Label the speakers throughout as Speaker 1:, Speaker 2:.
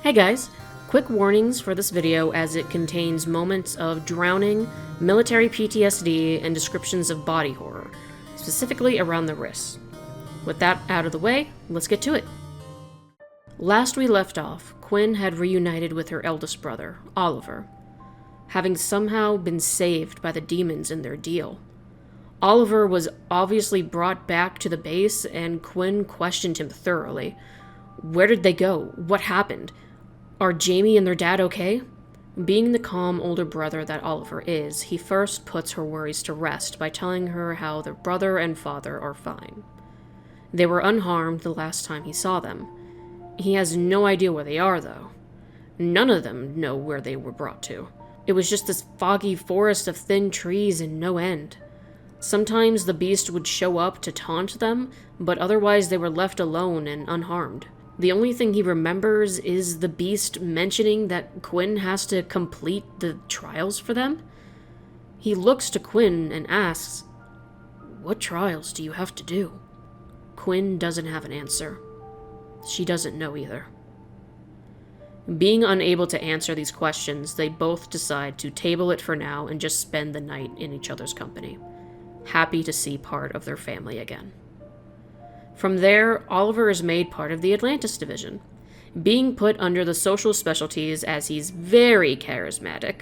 Speaker 1: Hey guys, quick warnings for this video as it contains moments of drowning, military PTSD, and descriptions of body horror, specifically around the wrists. With that out of the way, let's get to it. Last we left off, Quinn had reunited with her eldest brother, Oliver, having somehow been saved by the demons in their deal. Oliver was obviously brought back to the base, and Quinn questioned him thoroughly. Where did they go? What happened? Are Jamie and their dad okay? Being the calm older brother that Oliver is, he first puts her worries to rest by telling her how their brother and father are fine. They were unharmed the last time he saw them. He has no idea where they are, though. None of them know where they were brought to. It was just this foggy forest of thin trees and no end. Sometimes the beast would show up to taunt them, but otherwise they were left alone and unharmed. The only thing he remembers is the beast mentioning that Quinn has to complete the trials for them. He looks to Quinn and asks, "What trials do you have to do?" Quinn doesn't have an answer. She doesn't know either. Being unable to answer these questions, they both decide to table it for now and just spend the night in each other's company, happy to see part of their family again. From there, Oliver is made part of the Atlantis division, being put under the social specialties as he's very charismatic.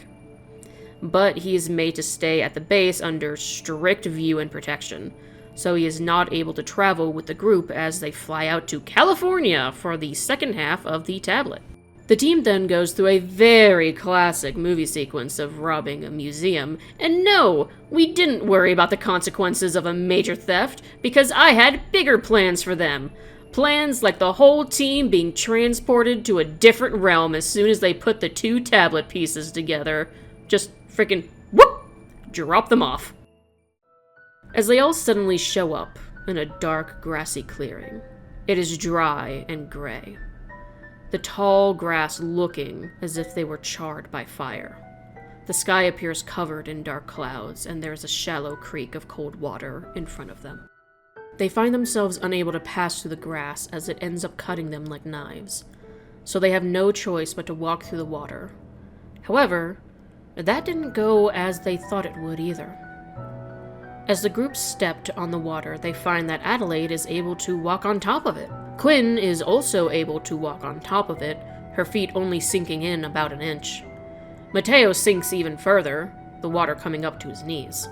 Speaker 1: But he is made to stay at the base under strict view and protection, so he is not able to travel with the group as they fly out to California for the second half of the tablet. The team then goes through a very classic movie sequence of robbing a museum, and no, we didn't worry about the consequences of a major theft, because I had bigger plans for them. Plans like the whole team being transported to a different realm as soon as they put the two tablet pieces together. Just freaking whoop! Drop them off. As they all suddenly show up in a dark, grassy clearing, it is dry and gray. The tall grass looking as if they were charred by fire. The sky appears covered in dark clouds, and there is a shallow creek of cold water in front of them. They find themselves unable to pass through the grass as it ends up cutting them like knives, so they have no choice but to walk through the water. However, that didn't go as they thought it would either. As the group stepped on the water, they find that Adelaide is able to walk on top of it. Quinn is also able to walk on top of it, her feet only sinking in about an inch. Mateo sinks even further, the water coming up to his knees.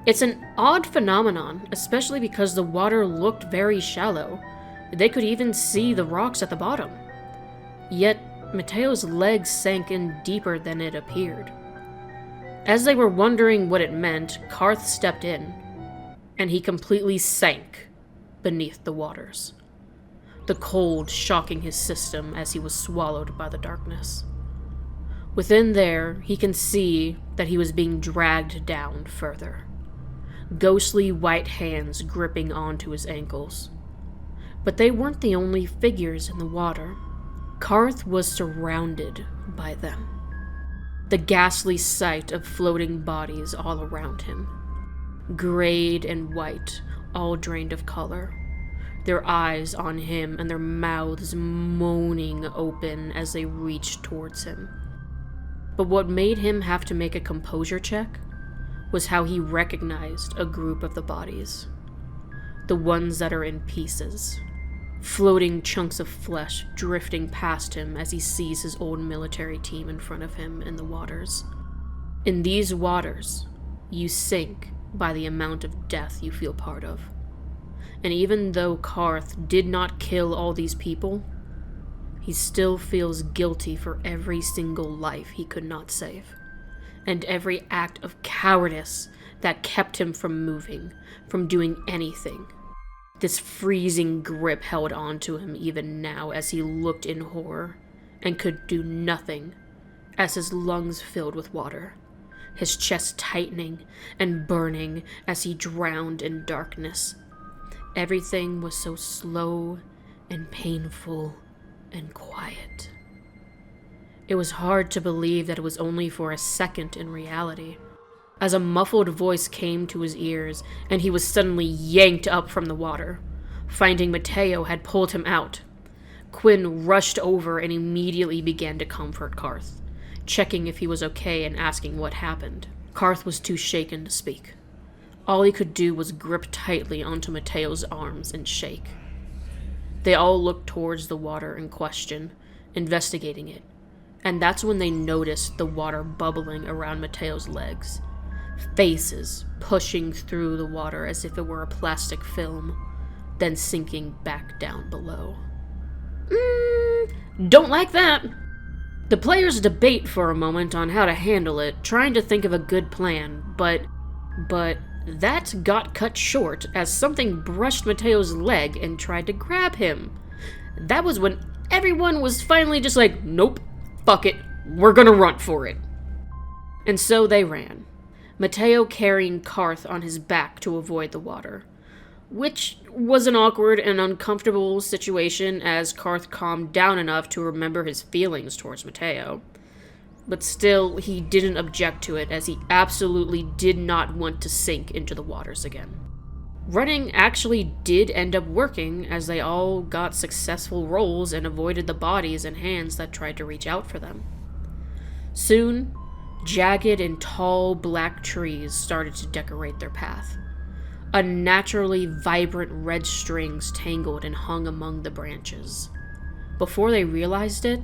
Speaker 1: It's an odd phenomenon, especially because the water looked very shallow. They could even see the rocks at the bottom. Yet, Mateo's legs sank in deeper than it appeared. As they were wondering what it meant, Karth stepped in, and he completely sank beneath the waters, the cold shocking his system as he was swallowed by the darkness. Within there, he can see that he was being dragged down further, ghostly white hands gripping onto his ankles. But they weren't the only figures in the water. Karth was surrounded by them. The ghastly sight of floating bodies all around him, grayed and white, all drained of color, their eyes on him and their mouths moaning open as they reached towards him. But what made him have to make a composure check was how he recognized a group of the bodies, the ones that are in pieces. Floating chunks of flesh drifting past him as he sees his old military team in front of him in the waters. In these waters, you sink by the amount of death you feel part of. And even though Karth did not kill all these people, he still feels guilty for every single life he could not save, and every act of cowardice that kept him from moving, from doing anything. This freezing grip held on to him even now as he looked in horror and could do nothing as his lungs filled with water, his chest tightening and burning as he drowned in darkness. Everything was so slow and painful and quiet. It was hard to believe that it was only for a second in reality, as a muffled voice came to his ears, and he was suddenly yanked up from the water, finding Mateo had pulled him out. Quinn rushed over and immediately began to comfort Karth, checking if he was okay and asking what happened. Karth was too shaken to speak. All he could do was grip tightly onto Mateo's arms and shake. They all looked towards the water in question, investigating it, and that's when they noticed the water bubbling around Mateo's legs, faces pushing through the water as if it were a plastic film, then sinking back down below. Don't like that! The players debate for a moment on how to handle it, trying to think of a good plan, but that got cut short as something brushed Mateo's leg and tried to grab him. That was when everyone was finally just like, nope, fuck it, we're gonna run for it. And so they ran, Mateo carrying Karth on his back to avoid the water, which was an awkward and uncomfortable situation as Karth calmed down enough to remember his feelings towards Mateo. But still, he didn't object to it as he absolutely did not want to sink into the waters again. Running actually did end up working as they all got successful rolls and avoided the bodies and hands that tried to reach out for them. Soon, jagged and tall black trees started to decorate their path. Unnaturally vibrant red strings tangled and hung among the branches. Before they realized it,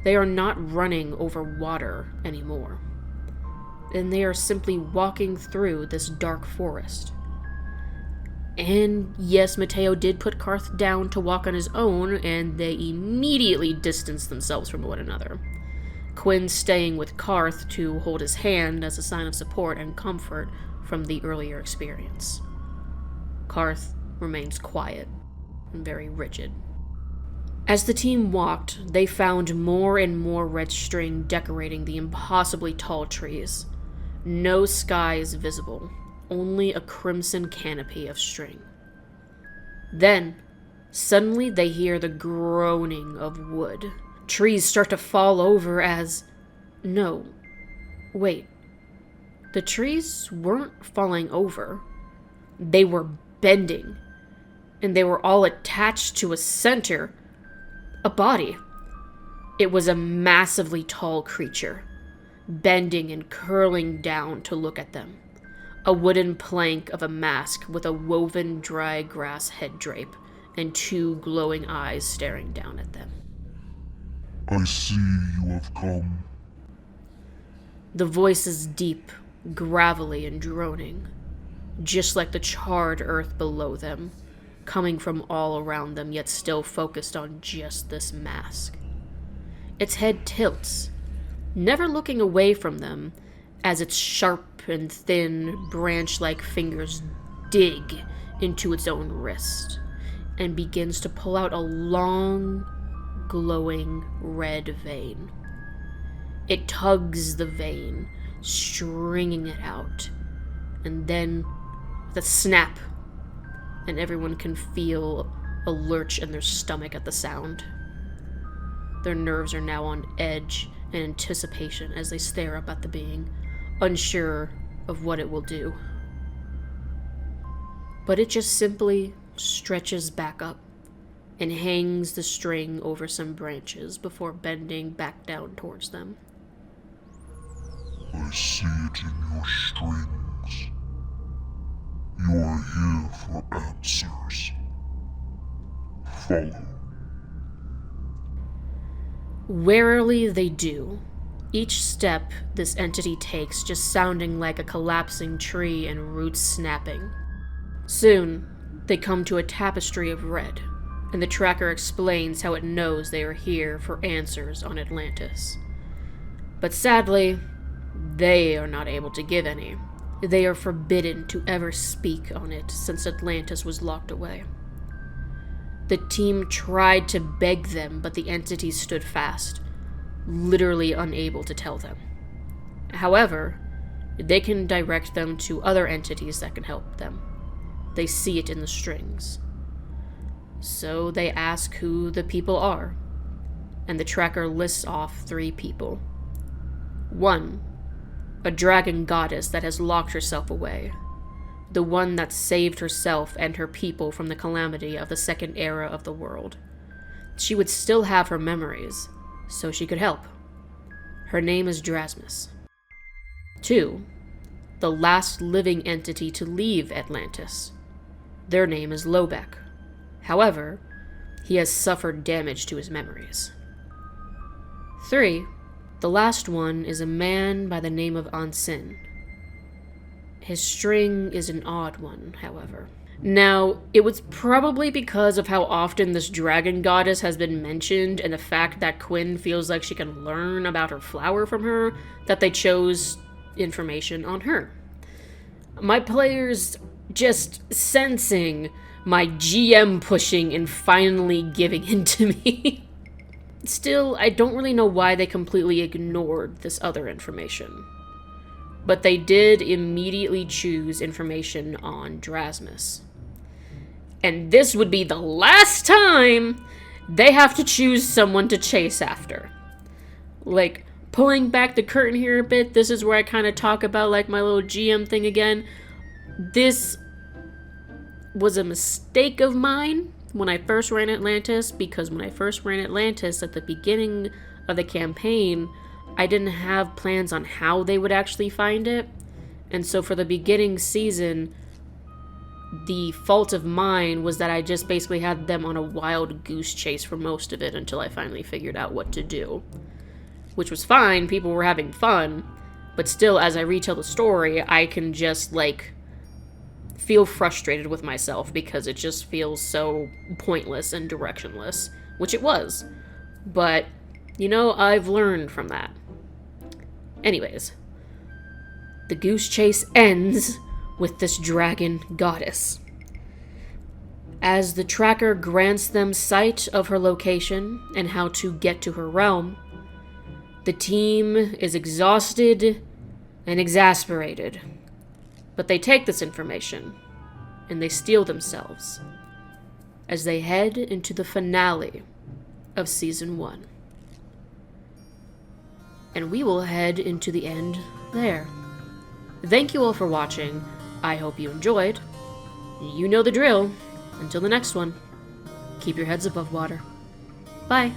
Speaker 1: they are not running over water anymore, and they are simply walking through this dark forest. And yes, Mateo did put Karth down to walk on his own, and they immediately distanced themselves from one another. Quinn staying with Karth to hold his hand as a sign of support and comfort from the earlier experience. Karth remains quiet and very rigid. As the team walked, they found more and more red string decorating the impossibly tall trees. No skies visible, only a crimson canopy of string. Then, suddenly they hear the groaning of wood. Trees start to fall over as... No. Wait. The trees weren't falling over. They were bending. And they were all attached to a center... a body. It was a massively tall creature, bending and curling down to look at them. A wooden plank of a mask with a woven dry grass head drape and two glowing eyes staring down at them.
Speaker 2: I see you have come.
Speaker 1: The voice is deep, gravelly, and droning, just like the charred earth below them, coming from all around them, yet still focused on just this mask. Its head tilts, never looking away from them, as its sharp and thin, branch-like fingers dig into its own wrist, and begins to pull out a long, glowing red vein. It tugs the vein, stringing it out, and then, with a snap, and everyone can feel a lurch in their stomach at the sound. Their nerves are now on edge in anticipation as they stare up at the being, unsure of what it will do. But it just simply stretches back up and hangs the string over some branches before bending back down towards them.
Speaker 2: I see it in your strings. You are here for answers. Follow.
Speaker 1: Warily they do, each step this entity takes just sounding like a collapsing tree and roots snapping. Soon, they come to a tapestry of red, and the tracker explains how it knows they are here for answers on Atlantis. But sadly, they are not able to give any. They are forbidden to ever speak on it since Atlantis was locked away. The team tried to beg them, but the entity stood fast, literally unable to tell them. However, they can direct them to other entities that can help them. They see it in the strings. So they ask who the people are, and the tracker lists off 3 people. 1, a dragon goddess that has locked herself away. The one that saved herself and her people from the calamity of the second era of the world. she would still have her memories, so she could help. Her name is Drasmus. 2. The last living entity to leave Atlantis. Their name is Lobeck. However, he has suffered damage to his memories. 3. The last one is a man by the name of Ansin. His string is an odd one, however. Now, it was probably because of how often this dragon goddess has been mentioned and the fact that Quinn feels like she can learn about her flower from her that they chose information on her. My players just sensing my GM pushing and finally giving in to me. Still, I don't really know why they completely ignored this other information. But they did immediately choose information on Drasmus. And this would be the last time they have to choose someone to chase after. Like, pulling back the curtain here a bit, this is where I kind of talk about, like, my little GM thing again. This was a mistake of mine when I first ran Atlantis, because when I first ran Atlantis at the beginning of the campaign, I didn't have plans on how they would actually find it. And so for the beginning season, the fault of mine was that I just basically had them on a wild goose chase for most of it until I finally figured out what to do. Which was fine, people were having fun, but still, as I retell the story, I can just, like, feel frustrated with myself because it just feels so pointless and directionless, which it was. But, you know, I've learned from that. Anyways, the goose chase ends with this dragon goddess. As the tracker grants them sight of her location and how to get to her realm, the team is exhausted and exasperated. But they take this information and they steel themselves as they head into the finale of Season 1. And we will head into the end there. Thank you all for watching. I hope you enjoyed. You know the drill. Until the next one, keep your heads above water. Bye.